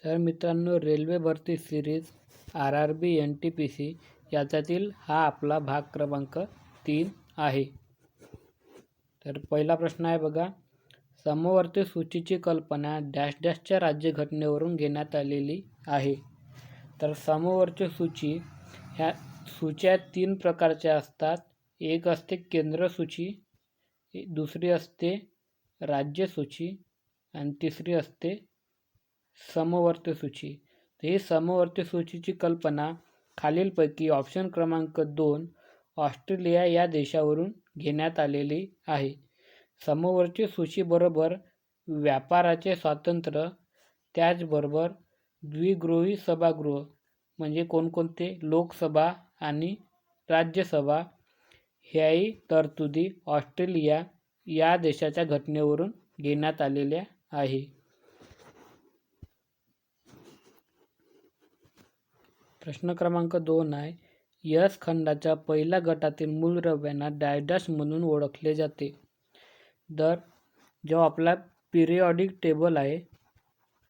तर मित्रांनो, रेल्वे भरती सिरीज RRB NTPC याच्यातील हा आपला भाग क्रमांक 3 आहे. तर पहिला प्रश्न आहे बघा, समवर्ती सूचीची कल्पना डॅश डॅशच्या राज्यघटनेवरून घेण्यात आलेली आहे. तर समवर्ती सूची ह्या सूच्या 3 प्रकारच्या असतात. एक असते केंद्र सूची, दुसरी असते राज्य सूची आणि तिसरी असते समवर्ती सूची. तर ही समवर्ती सूचीची कल्पना खालीलपैकी ऑप्शन क्रमांक 2 ऑस्ट्रेलिया या देशावरून घेण्यात आलेली आहे. समवर्ती सूचीबरोबर व्यापाराचे स्वातंत्र्य, त्याचबरोबर द्विगृही सभागृह म्हणजे कोणकोणते, लोकसभा आणि राज्यसभा ह्याही तरतुदी ऑस्ट्रेलिया या देशाच्या घटनेवरून घेण्यात आलेल्या आहे. प्रश्न क्रमांक 2 आहे, यस खंडाच्या पहिल्या गटातील मूलद्रव्यांना डॅश डॅश म्हणून ओळखले जाते. तर जो आपला पिरियॉडिक टेबल आहे,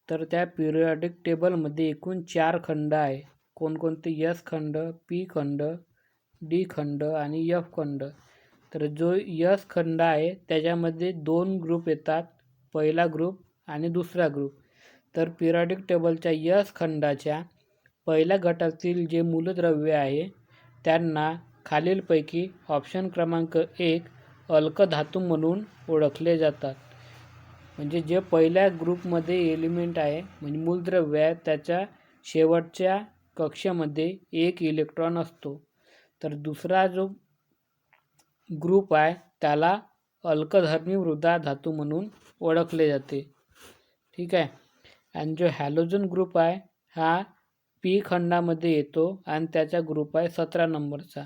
तर त्या पिरियॉडिक टेबलमध्ये एकूण 4 खंड आहे. कोणकोणते? यस खंड, पी खंड, डी खंड आणि एफ खंड. तर जो यस खंड आहे त्याच्यामध्ये 2 ग्रुप येतात, पहिला ग्रुप आणि दुसरा ग्रुप. तर पिरियॉडिक टेबलच्या यस खंडाच्या पहिल्या गटातील जे मूलद्रव्य आहे त्यांना खालीलपैकी ऑप्शन क्रमांक 1 अल्कधातू म्हणून ओळखले जातात. म्हणजे जे पहिल्या ग्रुपमध्ये एलिमेंट आहे म्हणजे मूलद्रव्य आहे त्याच्या शेवटच्या कक्षेमध्ये 1 इलेक्ट्रॉन असतो. तर दुसरा जो ग्रुप आहे त्याला अल्कधर्मी मृदा धातू म्हणून ओळखले जाते. ठीक आहे. आणि जो हॅलोजन ग्रुप आहे हा पी खंडामध्ये येतो आणि त्याचा ग्रुप आहे 17 नंबरचा.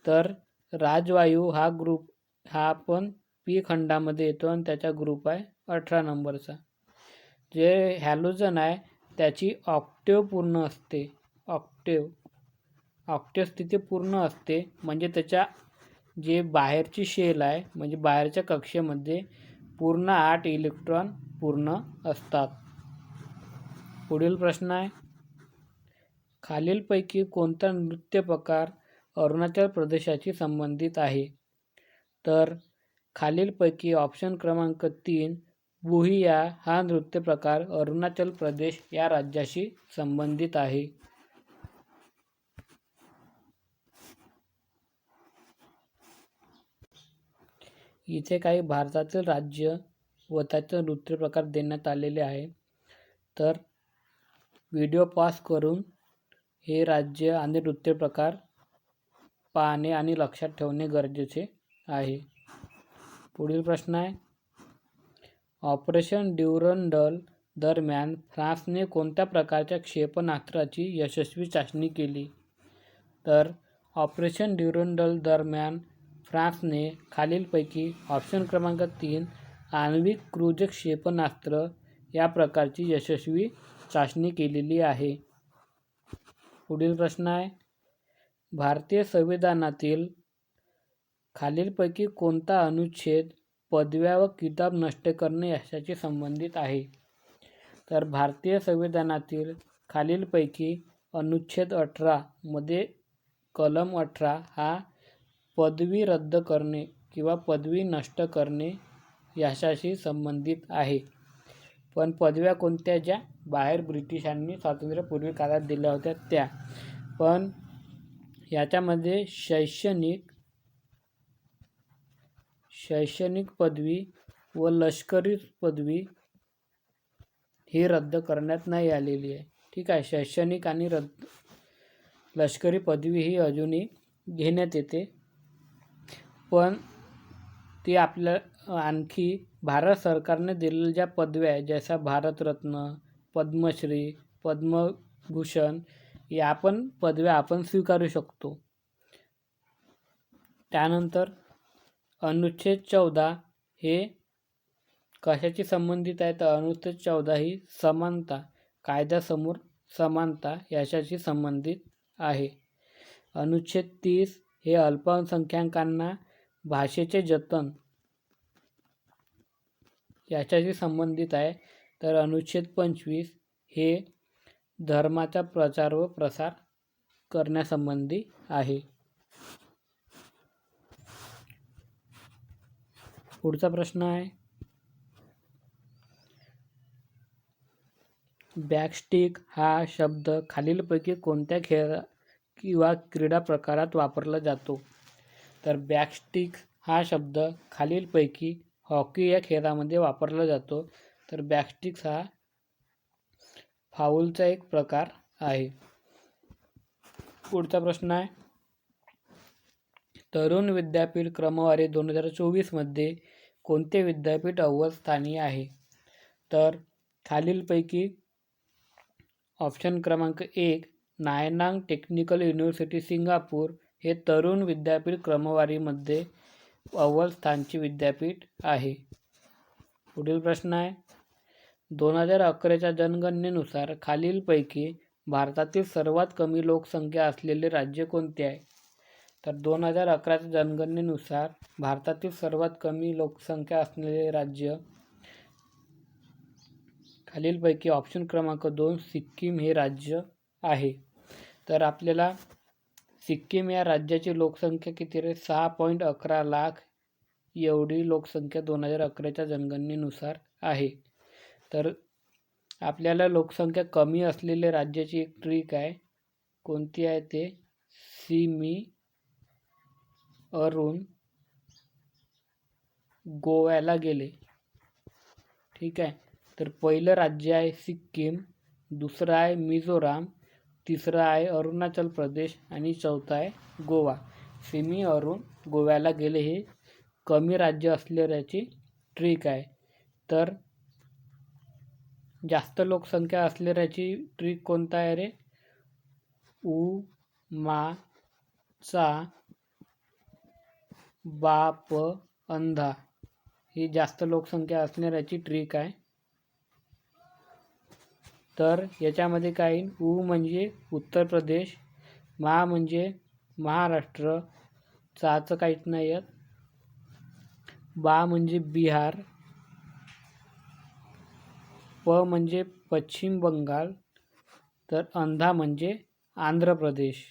तर राजवायू हा ग्रुप हा पण पी खंडामध्ये येतो आणि त्याचा ग्रुप आहे 18 नंबरचा. जे हॅलोजन आहे त्याची ऑक्टेव पूर्ण असते. ऑक्टेव स्थिती पूर्ण असते म्हणजे त्याच्या जे बाहेरची शेल आहे म्हणजे बाहेरच्या कक्षेमध्ये पूर्ण 8 इलेक्ट्रॉन पूर्ण असतात. पुढील प्रश्न आहे, खालीलपैकी कोणता नृत्य प्रकार अरुणाचल प्रदेशाशी संबंधित आहे? तर खालीलपैकी ऑप्शन क्रमांक 3 बुहिया हा नृत्य प्रकार अरुणाचल प्रदेश या राज्याशी संबंधित आहे. इथे काही भारतातील राज्य व त्याचे नृत्य प्रकार देण्यात आलेले आहे. तर व्हिडिओ पॉज करून हे राज्य आणि नृत्य प्रकार पाहणे आणि लक्षात ठेवणे गरजेचे आहे. पुढील प्रश्न आहे, ऑपरेशन ड्युरंडल दरम्यान फ्रान्सने कोणत्या प्रकारच्या क्षेपणास्त्राची यशस्वी चाचणी केली? तर ऑपरेशन ड्युरंडल दरम्यान फ्रान्सने खालीलपैकी ऑप्शन क्रमांक 3 आण्विक क्रूझ क्षेपणास्त्र या प्रकारची यशस्वी चाचणी केलेली आहे. पुढील प्रश्न आहे, भारतीय संविधानातील खालीलपैकी कोणता अनुच्छेद पदव्या व किताब नष्ट करणे याच्याशी संबंधित आहे? तर भारतीय संविधानातील खालीलपैकी अनुच्छेद 18 मध्ये कलम 18 हा पदवी रद्द करणे किंवा पदवी नष्ट करणे याच्याशी संबंधित आहे. पण पदव्या कोणत्या? ज्या बाहेर ब्रिटिशांनी स्वातंत्र्यपूर्वी काळात दिल्या होत्या त्या. पण याच्यामध्ये शैक्षणिक पदवी व लष्करी पदवी ही रद्द करण्यात नाही आलेली आहे. ठीक आहे. शैक्षणिक आणि लष्करी पदवी ही अजूनही घेण्यात येते. पण ती आपल्या आणखी भारत सरकारने दिलेल्या ज्या पदव्या आहे जशा भारतरत्न, पद्मश्री, पद्मभूषण या पण पदव्या आपण स्वीकारू शकतो. त्यानंतर अनुच्छेद 14 हे कशाशी संबंधित आहे? तर अनुच्छेद 14 ही समानता, कायद्यासमोर समानता याच्याशी संबंधित आहे. अनुच्छेद 30 हे अल्पसंख्याकांना भाषेचे जतन याच्याशी संबंधित आहे. तर अनुच्छेद 25 हे धर्माचा प्रचार व प्रसार करण्यासंबंधी आहे. पुढचा प्रश्न आहे, बॅकस्टिक हा शब्द खालीलपैकी कोणत्या खेळ किंवा क्रीडा प्रकारात वापरला जातो? तर बॅकस्टिक हा शब्द खालीलपैकी हॉकी या खेळामध्ये वापरला जातो. तर बॅकस्टिक हा फाऊलचा एक प्रकार आहे. पुढचा प्रश्न आहे, तरुण विद्यापीठ क्रमवारी 2024 मध्ये कोणते विद्यापीठ अव्वल स्थानी आहे? तर खालीलपैकी ऑप्शन क्रमांक 1 नायनांग टेक्निकल युनिव्हर्सिटी सिंगापूर हे तरुण विद्यापीठ क्रमवारीमध्ये अव्वल स्थानचे विद्यापीठ आहे. पुढील प्रश्न आहे, 2011च्या जनगणनेनुसार खालीलपैकी भारतातील सर्वात कमी लोकसंख्या असलेले राज्य कोणते आहे? तर 2011च्या जनगणनेनुसार भारतातील सर्वात कमी लोकसंख्या असलेले राज्य खालीलपैकी ऑप्शन क्रमांक 2 सिक्कीम हे राज्य आहे. तर आपल्याला सिक्कीम या राज्याची लोकसंख्या किती आहे? 6.11 लाख एवढी लोकसंख्या 2011च्या जनगणनेनुसार आहे. तर आपल्याला लोकसंख्या कमी असलेल्या राज्याची एक ट्रिक आहे. कोणती आहे ते? मी अरुण गोव्याला गेले. ठीक आहे. तर पहिलं राज्य आहे सिक्कीम, दुसरं आहे मिझोराम, तिसरं आहे अरुणाचल प्रदेश आणि चौथं आहे गोवा. मी अरुण गोव्याला गेले हे कमी राज्य असलेल्याची ट्रिक आहे. तर जास्त लोकसंख्या असलेल्याची ट्रिक कोणता आहे रे? मा चा बाप अंधा ही जास्त लोकसंख्या असणाऱ्याची ट्रिक आहे. तर याच्यामध्ये काय, म्हणजे उत्तर प्रदेश, मा म्हणजे महाराष्ट्र, चाचं काहीच नाही आहेत, बा म्हणजे बिहार, प म्हणजे पश्चिम बंगाल, तर अंधा म्हणजे आंध्र प्रदेश.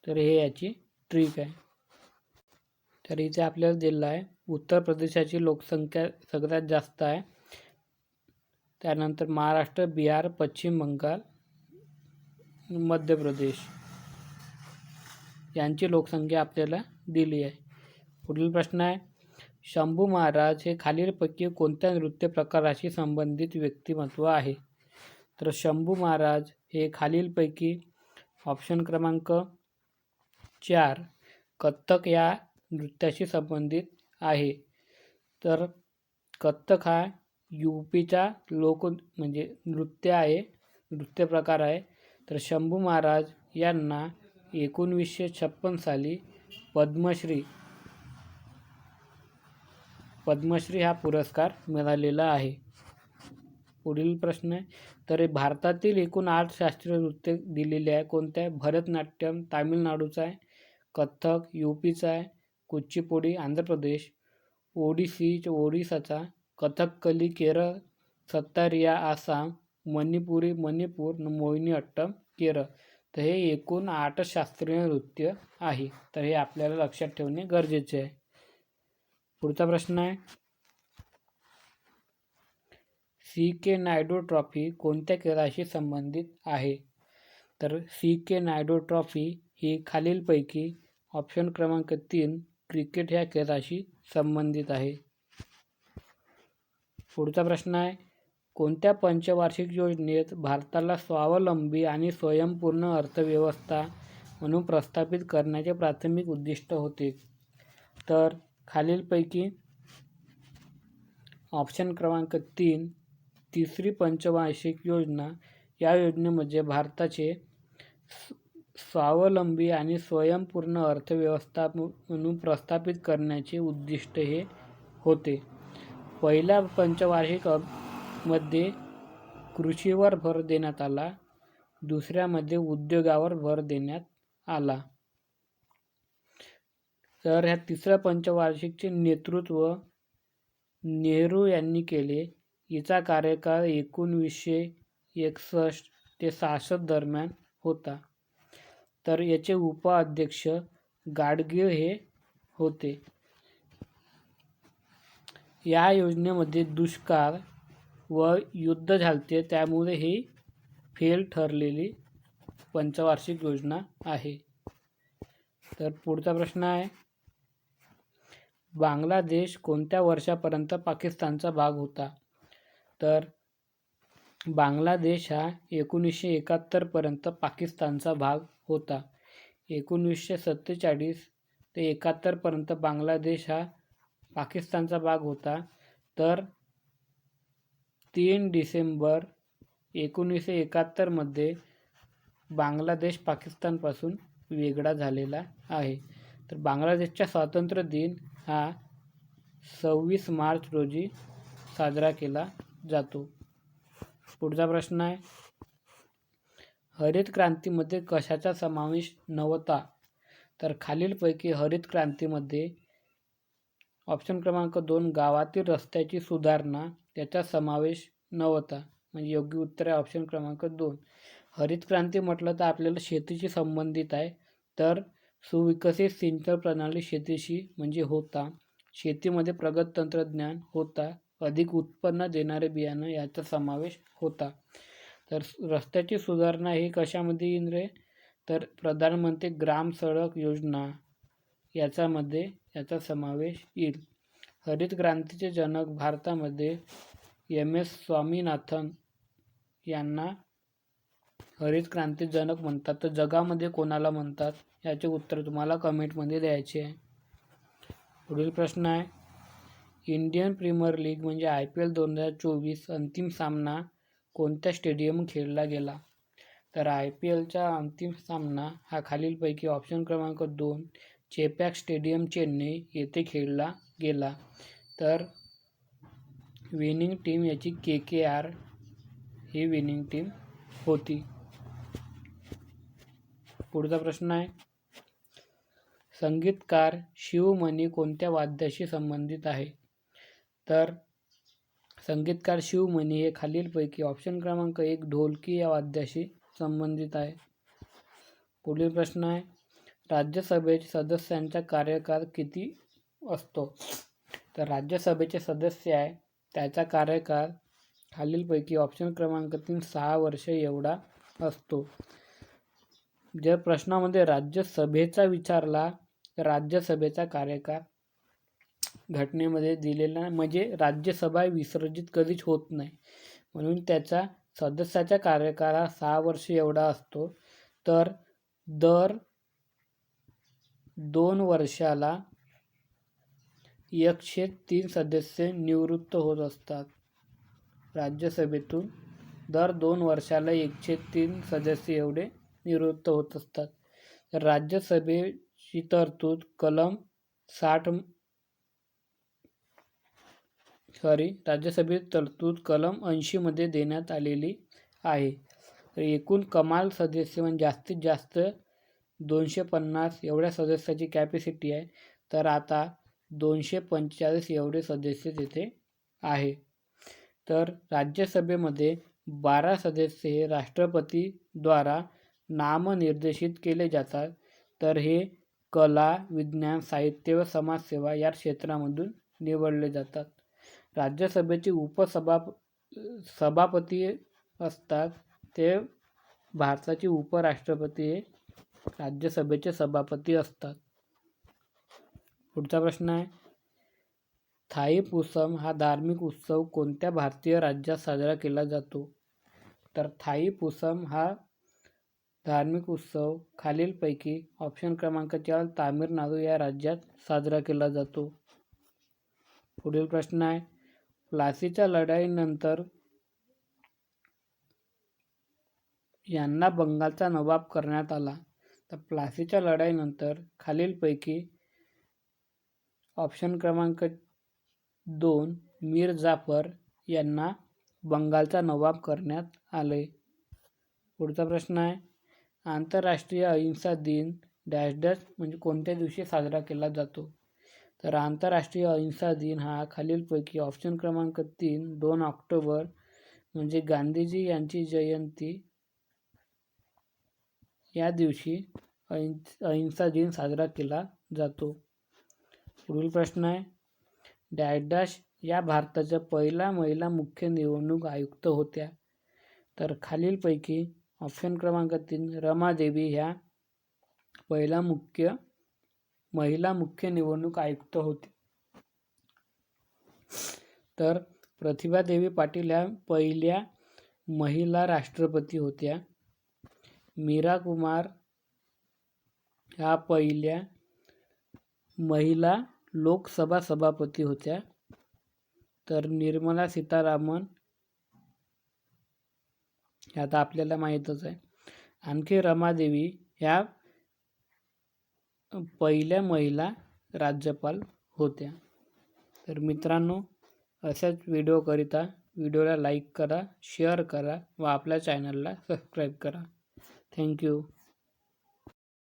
तर हे याची ट्रिक आहे. तर इथे आपल्याला दिलं आहे उत्तर प्रदेशाची लोकसंख्या सगळ्यात जास्त आहे, त्यानंतर महाराष्ट्र, बिहार, पश्चिम बंगाल, मध्य प्रदेश यांची लोकसंख्या आपल्याला दिली आहे. पुढील प्रश्न आहे, शंभू महाराज हे खालीलपैकी कोणत्या नृत्य प्रकाराशी संबंधित व्यक्तिमत्व आहे? तर शंभू महाराज हे खालीलपैकी ऑप्शन क्रमांक 4 कथ्थक या नृत्याशी संबंधित आहे. तर कथ्थक हा यूपीचा म्हणजे नृत्य प्रकार आहे. तर शंभू महाराज यांना 1956 साली पद्मश्री हा पुरस्कार मिळालेला आहे. पुढील प्रश्न आहे, तर भारतातील एकूण 8 शास्त्रीय नृत्य दिलेले आहे. कोणत्या आहे? भरतनाट्यम तामिळनाडूचा आहे, कथ्थक यूपीचा आहे, कुचिपुडी आंध्र प्रदेश, ओडिसाचा, कथकली केरळ, सत्तारिया आसाम, मणिपुरी मणिपूर, मोहिनीअट्टम केरळ. तर हे एकूण 8 शास्त्रीय नृत्य आहे. तर हे आपल्याला लक्षात ठेवणे गरजेचे आहे. पुढचा प्रश्न आहे, सी.के. नायडू ट्रॉफी कोणत्या खेळाशी संबंधित आहे? तर सी.के. नायडू ट्रॉफी ही खालीलपैकी ऑप्शन क्रमांक 3 क्रिकेट ह्या खेळाशी संबंधित आहे. पुढचा प्रश्न आहे, कोणत्या पंचवार्षिक योजनेत भारताला स्वावलंबी आणि स्वयंपूर्ण अर्थव्यवस्था म्हणून प्रस्थापित करण्याचे प्राथमिक उद्दिष्ट होते? तर खालीलपैकी ऑप्शन क्रमांक 3 तिसरी पंचवार्षिक योजना. या योजनेमध्ये भारताचे स्वावलंबी आणि स्वयंपूर्ण अर्थव्यवस्था म्हणून प्रस्थापित करण्याचे उद्दिष्ट हे होते. पहिल्या पंचवार्षिक मध्ये कृषीवर भर देण्यात आला, दुसऱ्यामध्ये उद्योगावर भर देण्यात आला. तर ह्या तिसऱ्या पंचवार्षिकचे नेतृत्व नेहरू यांनी केले. हिचा कार्यकाळ 1961 ते 66 दरम्यान होता. तर याचे उपाध्यक्ष गाडगीळ हे होते. या योजनेमध्ये दुष्काळ व युद्ध झालते, त्यामुळे ही फेल ठरलेली पंचवार्षिक योजना आहे. तर पुढचा प्रश्न आहे, बांगलादेश कोणत्या वर्षापर्यंत पाकिस्तानचा भाग होता? तर बांगलादेश हा 1971 पर्यंत पाकिस्तानचा भाग होता. 1947 ते 71 पर्यंत बांगलादेश हा पाकिस्तानचा भाग होता. तर 3 डिसेंबर 1971 मध्ये बांगलादेश पाकिस्तानपासून वेगळा झालेला आहे. तर बांगलादेशचा स्वातंत्र्य दिन हा 26 मार्च रोजी साजरा केला जातो. पुढचा प्रश्न आहे, हरित क्रांतीमध्ये कशाचा समावेश नव्हता? तर खालीलपैकी हरित क्रांतीमध्ये ऑप्शन क्रमांक 2 गावातील रस्त्याची सुधारणा याचा समावेश नव्हता. म्हणजे योग्य उत्तर आहे ऑप्शन क्रमांक 2. हरित क्रांती म्हटलं तर आपल्याला शेतीशी संबंधित आहे. तर सुविकसित सिंचन प्रणाली शेतीशी म्हणजे होता. शेतीमध्ये प्रगत तंत्रज्ञान होता. अधिक उत्पन्न देणारे बियाणं याचा समावेश होता. तर रस्त्याची सुधारणा ही कशामध्ये येईल रे? तर प्रधानमंत्री ग्राम सडक योजना याच्यामध्ये याचा समावेश येईल. हरित क्रांतीचे जनक भारतामध्ये MS स्वामीनाथन यांना हरित क्रांती जनक म्हणतात. तर जगामध्ये कोणाला म्हणतात याचे उत्तर तुम्हाला कमेंटमध्ये द्यायचे आहे. पुढील प्रश्न आहे, इंडियन प्रीमियर लीग म्हणजे IPL 2024 अंतिम सामना कोणत्या स्टेडियम खेळला गेला? तर IPLचा अंतिम सामना हा खालीलपैकी ऑप्शन क्रमांक 2 चेपॅक स्टेडियम चेन्नई येथे खेळला गेला. तर विनिंग टीम याची KKR ही विनिंग टीम होती. पुढचा प्रश्न आहे, संगीतकार शिवमणी कोणत्या वाद्याशी संबंधित आहे? तर संगीतकार शिवमणी हे खालीलपैकी ऑप्शन क्रमांक 1 ढोलकी या वाद्याशी संबंधित आहे. पुढील प्रश्न आहे, राज्यसभेच्या सदस्यांचा कार्यकाळ किती असतो? तर राज्यसभेचे सदस्य आहे त्याचा कार्यकाळ खालीलपैकी ऑप्शन क्रमांक 3 6 वर्ष एवढा असतो. जर प्रश्नामध्ये राज्यसभेचा विचारला तर राज्यसभेचा कार्यकाळ घटनेमध्ये दिलेला म्हणजे राज्यसभा विसर्जित कधीच होत नाही, म्हणून त्याचा सदस्याचा कार्यकाळ हा 6 वर्ष एवढा असतो. तर दर 2 वर्षाला 103 सदस्य निवृत्त होत असतात. राज्यसभेतून दर 2 वर्षाला 103 सदस्य एवढे निवृत्त होत असतात. तर राज्यसभेची तरतूद कलम 80 मध्ये देण्यात आलेली आहे. तर एकूण कमाल सदस्य म्हणजे जास्तीत जास्त 250 एवढ्या सदस्याची कॅपॅसिटी आहे. तर आता 245 एवढे सदस्य तिथे आहे. तर राज्यसभेमध्ये 12 सदस्य हे राष्ट्रपतीद्वारा नामनिर्देशित केले जातात. तर हे कला, विज्ञान, साहित्य व समाजसेवा या क्षेत्रामधून निवडले जातात. राज्यसभेचे सभापती असतात ते भारताचे उपराष्ट्रपती हे राज्यसभेचे सभापती असतात. पुढचा प्रश्न आहे, थाईपुसम हा धार्मिक उत्सव कोणत्या भारतीय राज्यात साजरा केला जातो? तर थाईपुसम हा धार्मिक उत्सव खालीलपैकी ऑप्शन क्रमांक 4 तामिळनाडू या राज्यात साजरा केला जातो. पुढील प्रश्न आहे, प्लासीच्या लढाईनंतर यांना बंगालचा नवाब करण्यात आला. तर प्लासीच्या लढाईनंतर खालीलपैकी ऑप्शन क्रमांक 2 मीर जाफर यांना बंगालचा नवाब करण्यात आले. पुढचा प्रश्न आहे, आंतरराष्ट्रीय अहिंसा दिन डॅश डॅश म्हणजे कोणत्या दिवशी साजरा केला जातो? तर आंतरराष्ट्रीय अहिंसा दिन हा खालीलपैकी ऑप्शन क्रमांक 3 2 ऑक्टोबर म्हणजे गांधीजी यांची जयंती या दिवशी अहिंसा दिन साजरा केला जातो. पुढील प्रश्न आहे, डॅश या भारताच्या पहिल्या महिला मुख्य निवडणूक आयुक्त होत्या. तर खालीलपैकी ऑप्शन क्रमांक 3 रमादेवी ह्या पहिला महिला मुख्य निवडणूक आयुक्त होते. तर प्रतिभादेवी पाटील ह्या पहिल्या महिला राष्ट्रपती होत्या. मीरा कुमार ह्या पहिल्या महिला लोकसभा सभापती होत्या. तर निर्मला सीतारामन ह्या आता आपल्याला माहीतच आहे. आणखी रमादेवी ह्या पहिल्या महिला राज्यपाल होत्या. तर मित्रांनो, अशाच व्हिडिओकरिता व्हिडिओला लाईक करा, शेअर करा व आपल्या चॅनलला सबस्क्राईब करा. थँक्यू.